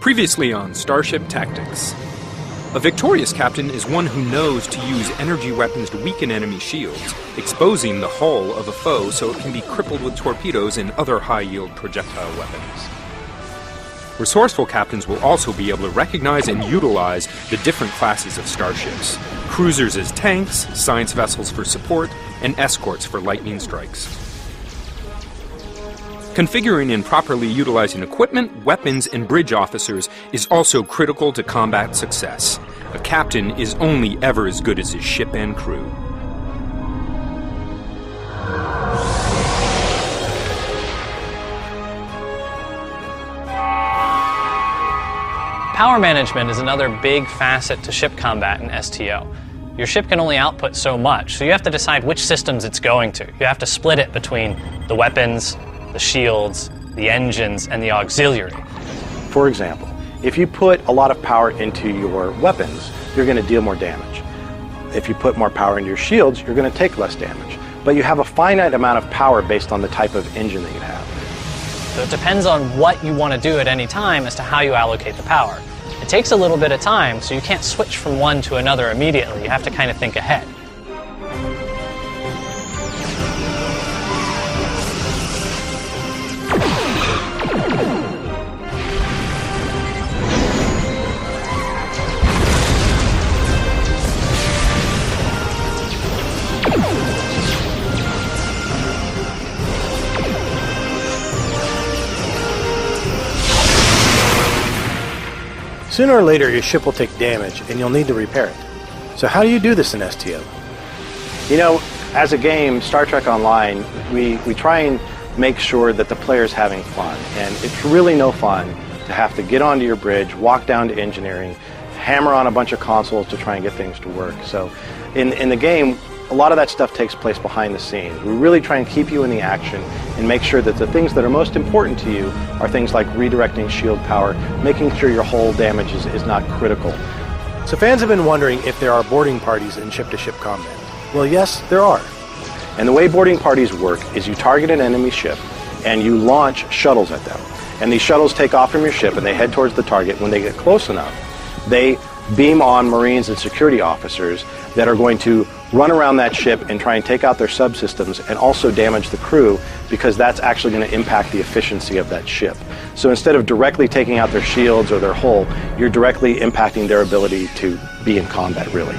Previously on Starship Tactics. A victorious captain is one who knows to use energy weapons to weaken enemy shields, exposing the hull of a foe so it can be crippled with torpedoes and other high-yield projectile weapons. Resourceful captains will also be able to recognize and utilize the different classes of starships. Cruisers as tanks, science vessels for support, and escorts for lightning strikes. Configuring and properly utilizing equipment, weapons, and bridge officers is also critical to combat success. A captain is only ever as good as his ship and crew. Power management is another big facet to ship combat in STO. Your ship can only output so much, so you have to decide which systems it's going to. You have to split it between the weapons, the shields, the engines, and the auxiliary. For example, if you put a lot of power into your weapons, you're going to deal more damage. If you put more power into your shields, you're going to take less damage. But you have a finite amount of power based on the type of engine that you have. So it depends on what you want to do at any time as to how you allocate the power. It takes a little bit of time, so you can't switch from one to another immediately. You have to kind of think ahead. Sooner or later, your ship will take damage and you'll need to repair it. So how do you do this in STO? You know, as a game, Star Trek Online, we try and make sure that the player's having fun. And it's really no fun to have to get onto your bridge, walk down to engineering, hammer on a bunch of consoles to try and get things to work. So in the game, a lot of that stuff takes place behind the scenes. We really try and keep you in the action and make sure that the things that are most important to you are things like redirecting shield power, making sure your hull damage is not critical. So fans have been wondering if there are boarding parties in ship-to-ship combat. Well, yes, there are. And the way boarding parties work is you target an enemy ship and you launch shuttles at them. And these shuttles take off from your ship and they head towards the target. When they get close enough, they beam on Marines and security officers that are going to run around that ship and try and take out their subsystems and also damage the crew, because that's actually going to impact the efficiency of that ship. So instead of directly taking out their shields or their hull, you're directly impacting their ability to be in combat, really.